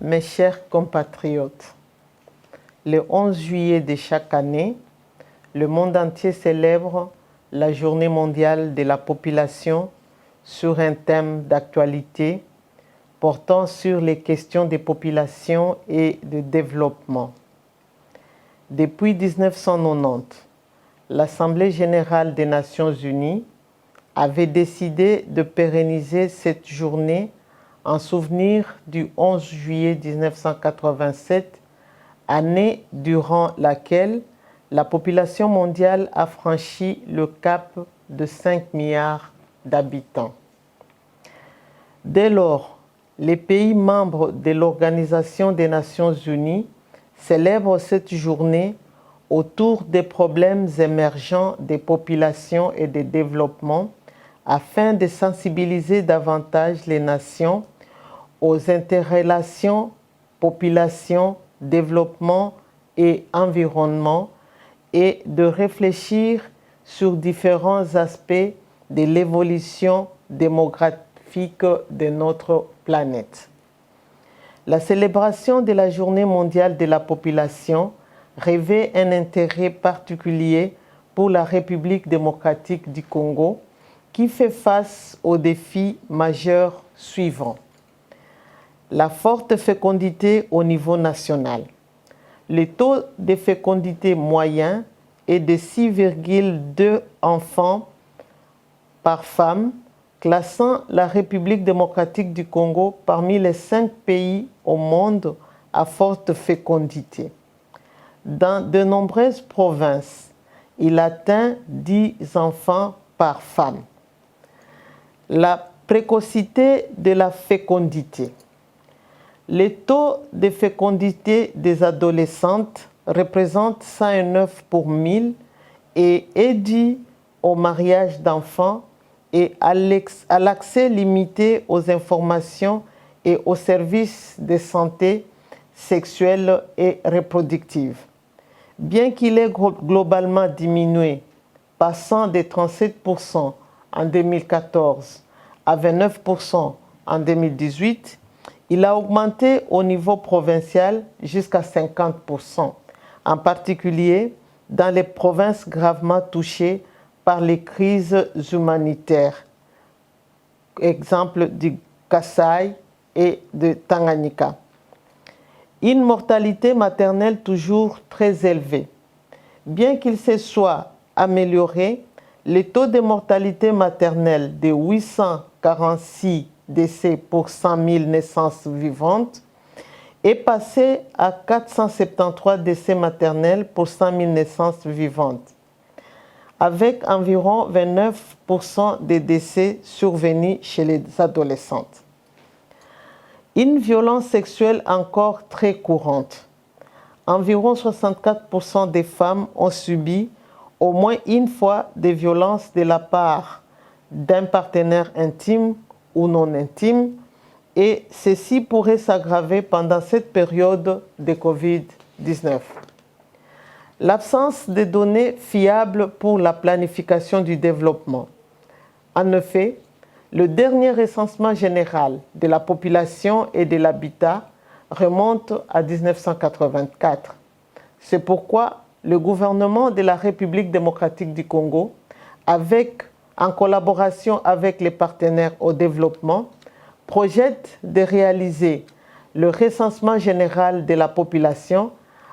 Mes chers compatriotes, le 11 juillet de chaque année, le monde entier célèbre la Journée mondiale de la population sur un thème d'actualité portant sur les questions des populations et de développement. Depuis 1990, l'Assemblée générale des Nations unies avait décidé de pérenniser cette journée en souvenir du 11 juillet 1987, année durant laquelle la population mondiale a franchi le cap de 5 milliards d'habitants. Dès lors, les pays membres de l'Organisation des Nations unies célèbrent cette journée autour des problèmes émergents des populations et des développements afin de sensibiliser davantage les nations aux interrelations population, développement et environnement et de réfléchir sur différents aspects de l'évolution démographique de notre planète. La célébration de la Journée mondiale de la population revêt un intérêt particulier pour la République démocratique du Congo qui fait face aux défis majeurs suivants. La forte fécondité au niveau national. Le taux de fécondité moyen est de 6,2 enfants par femme, classant la République démocratique du Congo parmi les 5 pays au monde à forte fécondité. Dans de nombreuses provinces, il atteint 10 enfants par femme. La précocité de la fécondité. Le taux de fécondité des adolescentes représente 109 pour 1000 et est dû au mariage d'enfants et à l'accès limité aux informations et aux services de santé sexuelle et reproductive. Bien qu'il ait globalement diminué, passant de 37% en 2014 à 29% en 2018, il a augmenté au niveau provincial jusqu'à 50%, en particulier dans les provinces gravement touchées par les crises humanitaires, exemple du Kasaï et de Tanganyika. Une mortalité maternelle toujours très élevée. Bien qu'il se soit amélioré, le taux de mortalité maternelle de 846 décès pour 100 000 naissances vivantes est passé à 473 décès maternels pour 100 000 naissances vivantes, avec environ 29% des décès survenus chez les adolescentes. Une violence sexuelle encore très courante. Environ 64% des femmes ont subi au moins une fois des violences de la part d'un partenaire intime ou non intime, et ceci pourrait s'aggraver pendant cette période de Covid-19. L'absence de données fiables pour la planification du développement. En effet, le dernier recensement général de la population et de l'habitat remonte à 1984. C'est pourquoi le gouvernement de la République démocratique du Congo, en collaboration avec les partenaires au développement, projette de réaliser le recensement général de la population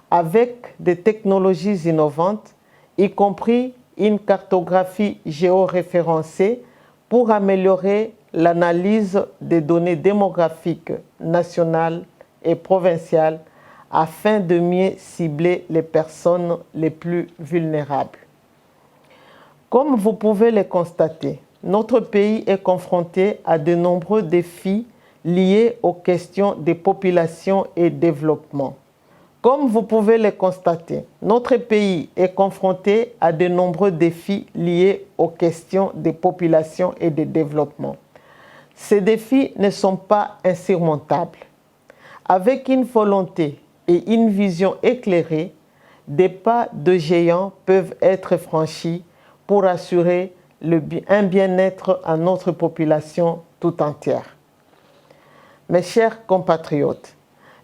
avec des technologies innovantes, y compris une cartographie géoréférencée pour améliorer l'analyse des données démographiques nationales et provinciales afin de mieux cibler les personnes les plus vulnérables. Comme vous pouvez le constater, notre pays est confronté à de nombreux défis liés aux questions des populations et développement. Comme vous pouvez le constater, notre pays est confronté à de nombreux défis liés aux questions des populations et des développements. Ces défis ne sont pas insurmontables. Avec une volonté et une vision éclairée, des pas de géants peuvent être franchis pour assurer un bien-être à notre population tout entière. Mes chers compatriotes,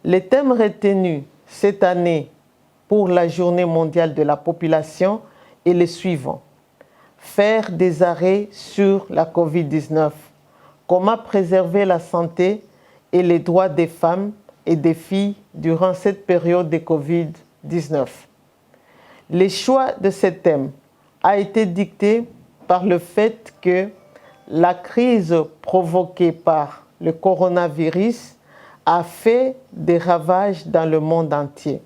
Les thèmes retenus cette année pour la Journée mondiale de la population est le suivant. Faire des arrêts sur la COVID-19. Comment préserver la santé et les droits des femmes et des filles durant cette période de COVID-19. Le choix de ce thème a été dicté par le fait que la crise provoquée par le coronavirus a fait des ravages dans le monde entier.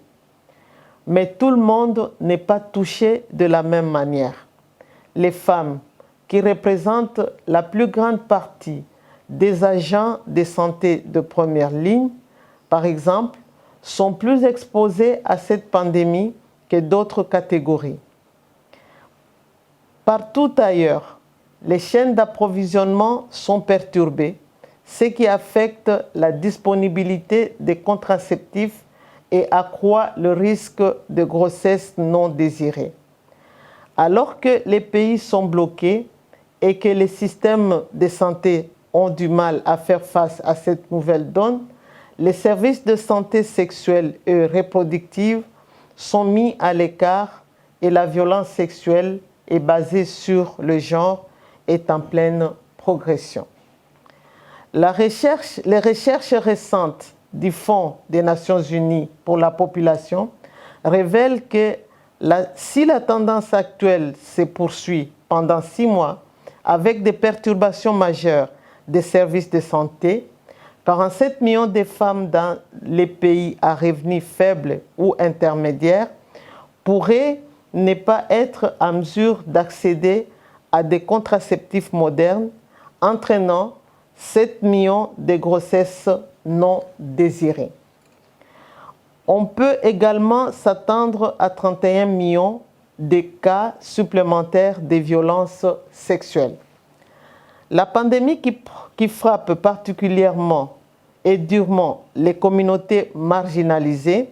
Mais tout le monde n'est pas touché de la même manière. Les femmes, qui représentent la plus grande partie des agents de santé de première ligne, par exemple, sont plus exposées à cette pandémie que d'autres catégories. Partout ailleurs, les chaînes d'approvisionnement sont perturbées, ce qui affecte la disponibilité des contraceptifs et accroît le risque de grossesse non désirée. Alors que les pays sont bloqués et que les systèmes de santé ont du mal à faire face à cette nouvelle donne, les services de santé sexuelle et reproductive sont mis à l'écart et la violence sexuelle est basée sur le genre est en pleine progression. Les recherches récentes du Fonds des Nations Unies pour la population révèlent que si la tendance actuelle se poursuit pendant 6 mois avec des perturbations majeures des services de santé, 47 millions de femmes dans les pays à revenus faibles ou intermédiaires pourraient ne pas être en mesure d'accéder à des contraceptifs modernes, entraînant 7 millions de grossesses non désirées. On peut également s'attendre à 31 millions de cas supplémentaires de violences sexuelles. La pandémie qui frappe particulièrement et durement les communautés marginalisées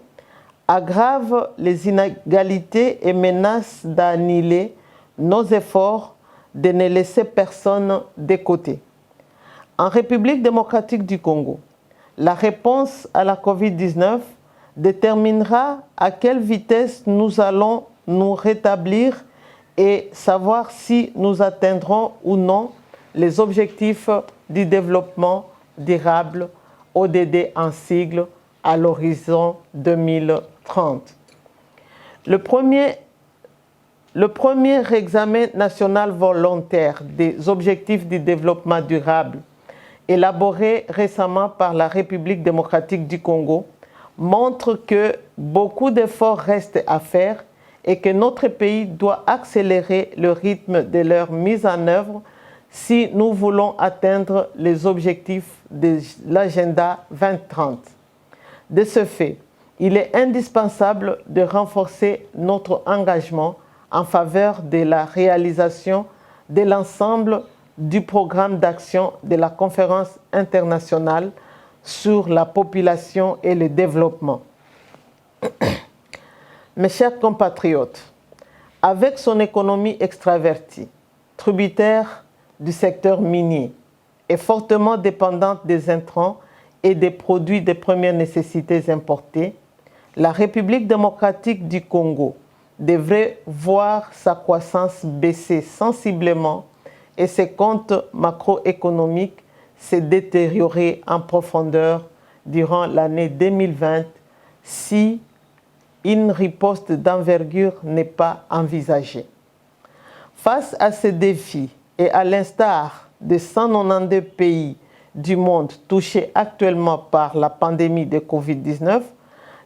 aggrave les inégalités et menace d'annihiler nos efforts de ne laisser personne de côté. En République démocratique du Congo, la réponse à la COVID-19 déterminera à quelle vitesse nous allons nous rétablir et savoir si nous atteindrons ou non les objectifs du développement durable, ODD en sigle, à l'horizon 2030. Le premier examen national volontaire des objectifs du développement durable, élaboré récemment par la République démocratique du Congo, montre que beaucoup d'efforts restent à faire et que notre pays doit accélérer le rythme de leur mise en œuvre si nous voulons atteindre les objectifs de l'agenda 2030. De ce fait, il est indispensable de renforcer notre engagement en faveur de la réalisation de l'ensemble du programme d'action de la Conférence internationale sur la population et le développement. Mes chers compatriotes, avec son économie extravertie, tributaire du secteur minier et fortement dépendante des intrants et des produits de première nécessité importés, la République démocratique du Congo devrait voir sa croissance baisser sensiblement et ses comptes macroéconomiques se détériorer en profondeur durant l'année 2020 si une riposte d'envergure n'est pas envisagée. Face à ces défis et à l'instar de 192 pays du monde touchés actuellement par la pandémie de COVID-19,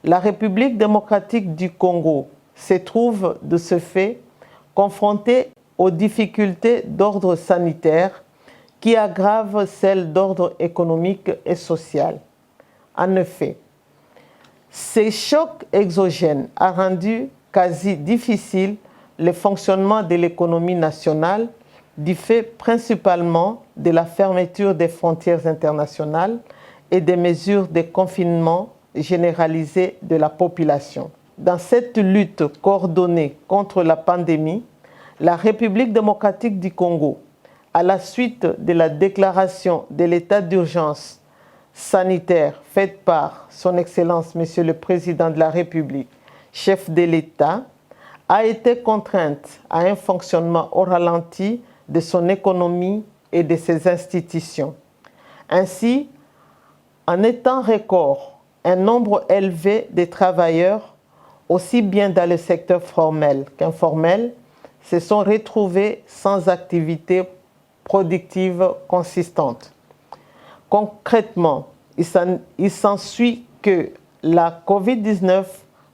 la République démocratique du Congo se trouve de ce fait confrontée aux difficultés d'ordre sanitaire qui aggravent celles d'ordre économique et social. En effet, ces chocs exogènes ont rendu quasi difficile le fonctionnement de l'économie nationale du fait principalement de la fermeture des frontières internationales et des mesures de confinement généralisé de la population. Dans cette lutte coordonnée contre la pandémie, la République démocratique du Congo, à la suite de la déclaration de l'état d'urgence sanitaire faite par Son Excellence Monsieur le Président de la République, chef de l'État, a été contrainte à un fonctionnement au ralenti de son économie et de ses institutions. Ainsi, en étant record, un nombre élevé de travailleurs, aussi bien dans le secteur formel qu'informel, se sont retrouvés sans activité productive consistante. Concrètement, il s'ensuit que la COVID-19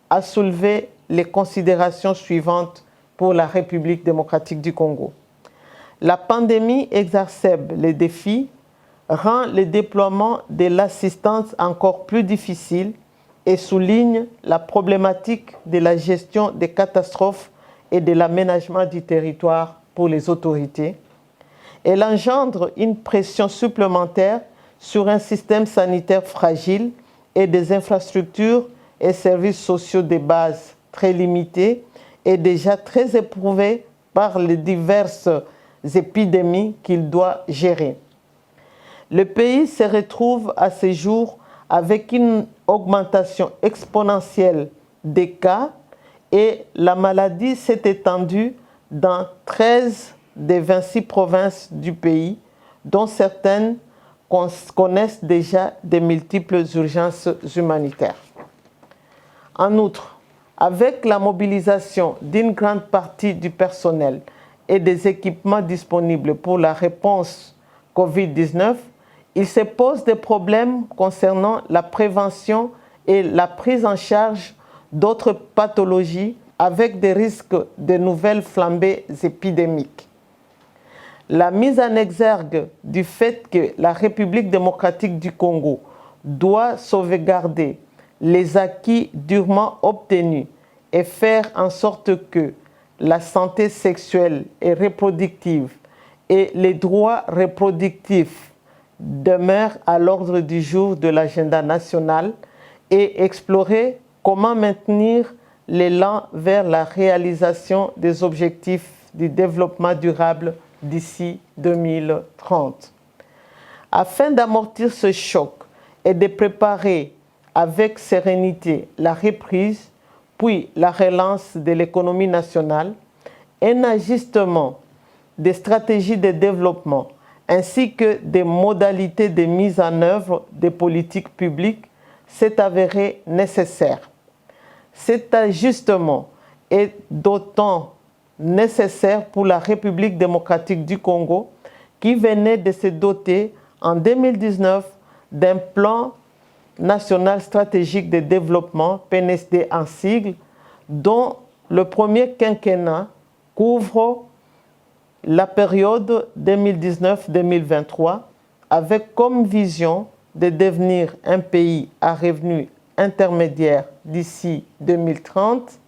a soulevé les considérations suivantes pour la République démocratique du Congo. La pandémie exacerbe les défis, rend le déploiement de l'assistance encore plus difficile et souligne la problématique de la gestion des catastrophes et de l'aménagement du territoire pour les autorités. Elle engendre une pression supplémentaire sur un système sanitaire fragile et des infrastructures et services sociaux de base très limités et déjà très éprouvés par les diverses épidémies qu'il doit gérer. Le pays se retrouve à ce jour avec une augmentation exponentielle des cas et la maladie s'est étendue dans 13 des 26 provinces du pays, dont certaines connaissent déjà de multiples urgences humanitaires. En outre, avec la mobilisation d'une grande partie du personnel et des équipements disponibles pour la réponse COVID-19, il se pose des problèmes concernant la prévention et la prise en charge d'autres pathologies avec des risques de nouvelles flambées épidémiques. La mise en exergue du fait que la République démocratique du Congo doit sauvegarder les acquis durement obtenus et faire en sorte que la santé sexuelle et reproductive et les droits reproductifs demeurent à l'ordre du jour de l'agenda national et explorer comment maintenir l'élan vers la réalisation des objectifs du développement durable d'ici 2030. Afin d'amortir ce choc et de préparer avec sérénité la reprise, puis la relance de l'économie nationale, un ajustement des stratégies de développement ainsi que des modalités de mise en œuvre des politiques publiques s'est avéré nécessaire. Cet ajustement est d'autant nécessaire pour la République démocratique du Congo qui venait de se doter en 2019 d'un plan national stratégique de développement, PNSD en sigle, dont le premier quinquennat couvre la période 2019-2023 avec comme vision de devenir un pays à revenus intermédiaires d'ici 2030,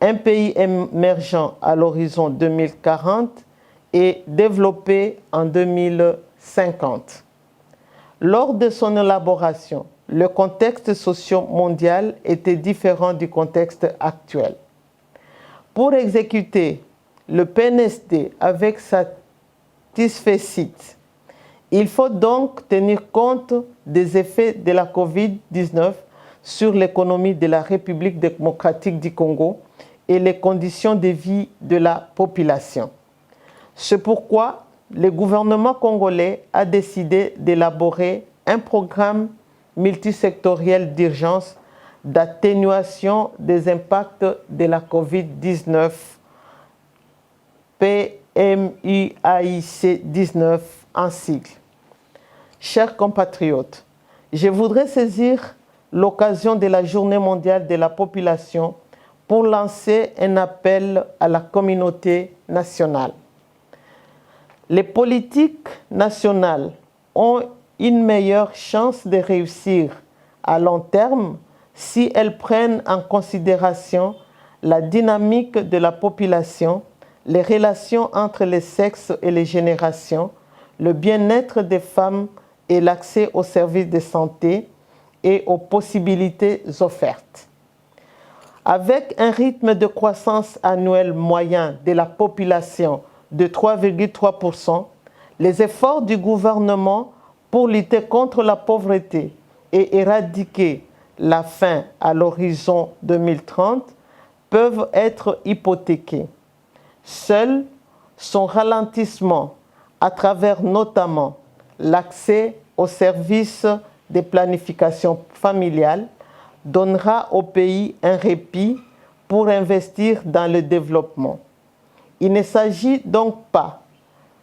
un pays émergent à l'horizon 2040 et développé en 2050. Lors de son élaboration, le contexte socio-mondial était différent du contexte actuel. Pour exécuter le PNSD avec satisfecit, il faut donc tenir compte des effets de la COVID-19 sur l'économie de la République démocratique du Congo et les conditions de vie de la population. C'est pourquoi le gouvernement congolais a décidé d'élaborer un programme multisectoriel d'urgence d'atténuation des impacts de la COVID-19, PMUAIC-19 en sigle. Chers compatriotes, je voudrais saisir l'occasion de la Journée mondiale de la population pour lancer un appel à la communauté nationale. Les politiques nationales ont une meilleure chance de réussir à long terme si elles prennent en considération la dynamique de la population, les relations entre les sexes et les générations, le bien-être des femmes et l'accès aux services de santé et aux possibilités offertes. Avec un rythme de croissance annuel moyen de la population de 3,3%, les efforts du gouvernement pour lutter contre la pauvreté et éradiquer la faim à l'horizon 2030 peuvent être hypothéquées. Seul son ralentissement, à travers notamment l'accès aux services de planification familiale, donnera au pays un répit pour investir dans le développement. Il ne s'agit donc pas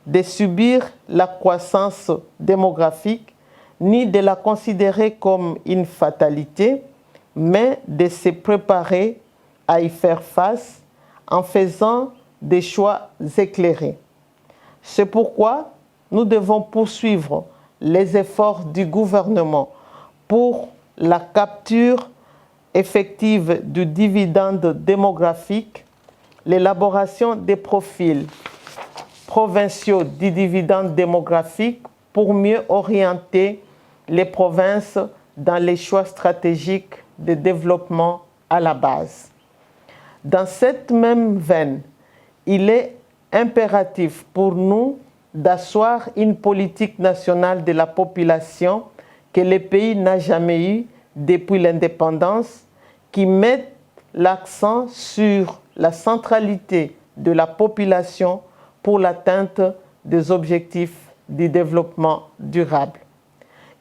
de subir la croissance démographique, ni de la considérer comme une fatalité, mais de se préparer à y faire face en faisant des choix éclairés. C'est pourquoi nous devons poursuivre les efforts du gouvernement pour la capture effective du dividende démographique, l'élaboration des profils provinciaux du dividende démographique pour mieux orienter les provinces dans les choix stratégiques de développement à la base. Dans cette même veine, il est impératif pour nous d'asseoir une politique nationale de la population que le pays n'a jamais eue depuis l'indépendance, qui mette l'accent sur la centralité de la population pour l'atteinte des objectifs du développement durable.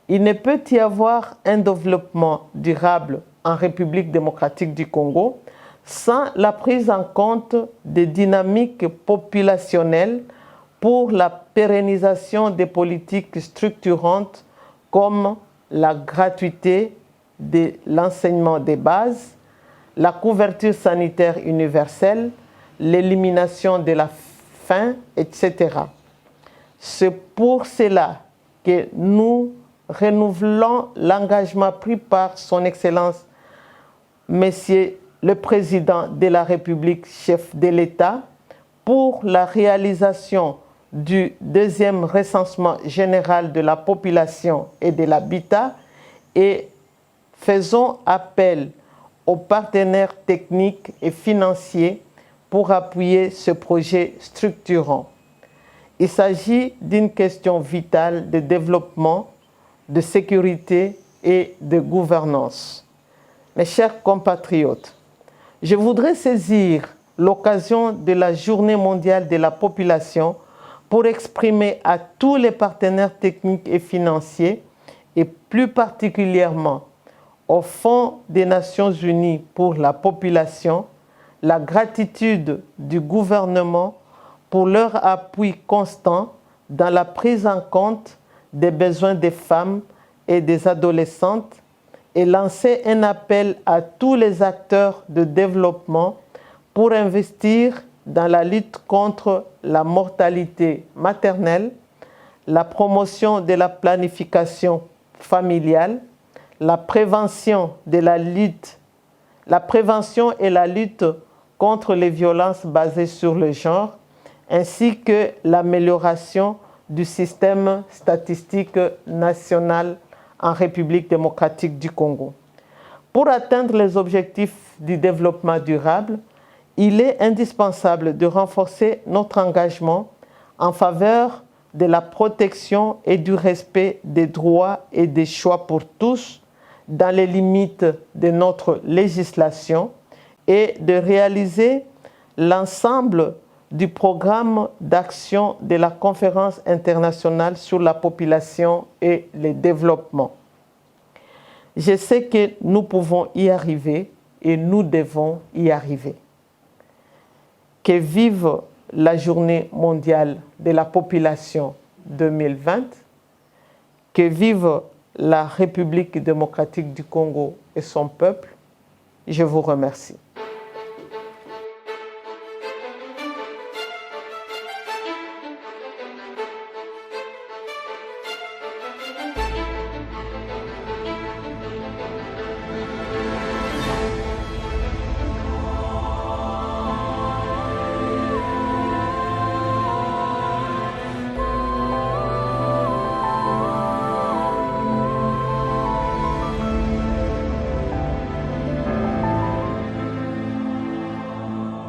Il ne peut y avoir un développement durable en République démocratique du Congo sans la prise en compte des dynamiques populationnelles pour la pérennisation des politiques structurantes comme la gratuité de l'enseignement des bases, la couverture sanitaire universelle, l'élimination de la faim, etc. C'est pour cela que nous renouvelons l'engagement pris par son Excellence, Monsieur le Président de la République, chef de l'État, pour la réalisation du deuxième recensement général de la population et de l'habitat et faisons appel aux partenaires techniques et financiers pour appuyer ce projet structurant. Il s'agit d'une question vitale de développement, de sécurité et de gouvernance. Mes chers compatriotes, je voudrais saisir l'occasion de la Journée mondiale de la population pour exprimer à tous les partenaires techniques et financiers, et plus particulièrement au Fonds des Nations Unies pour la population, la gratitude du gouvernement pour leur appui constant dans la prise en compte des besoins des femmes et des adolescentes et lancer un appel à tous les acteurs de développement pour investir dans la lutte contre la mortalité maternelle, la promotion de la planification familiale, la prévention et la lutte contre les violences basées sur le genre, ainsi que l'amélioration du système statistique national en République démocratique du Congo. Pour atteindre les objectifs du développement durable, il est indispensable de renforcer notre engagement en faveur de la protection et du respect des droits et des choix pour tous dans les limites de notre législation et de réaliser l'ensemble du programme d'action de la Conférence internationale sur la population et le développement. Je sais que nous pouvons y arriver et nous devons y arriver. Que vive la Journée mondiale de la population 2020, que vive la République démocratique du Congo et son peuple. Je vous remercie.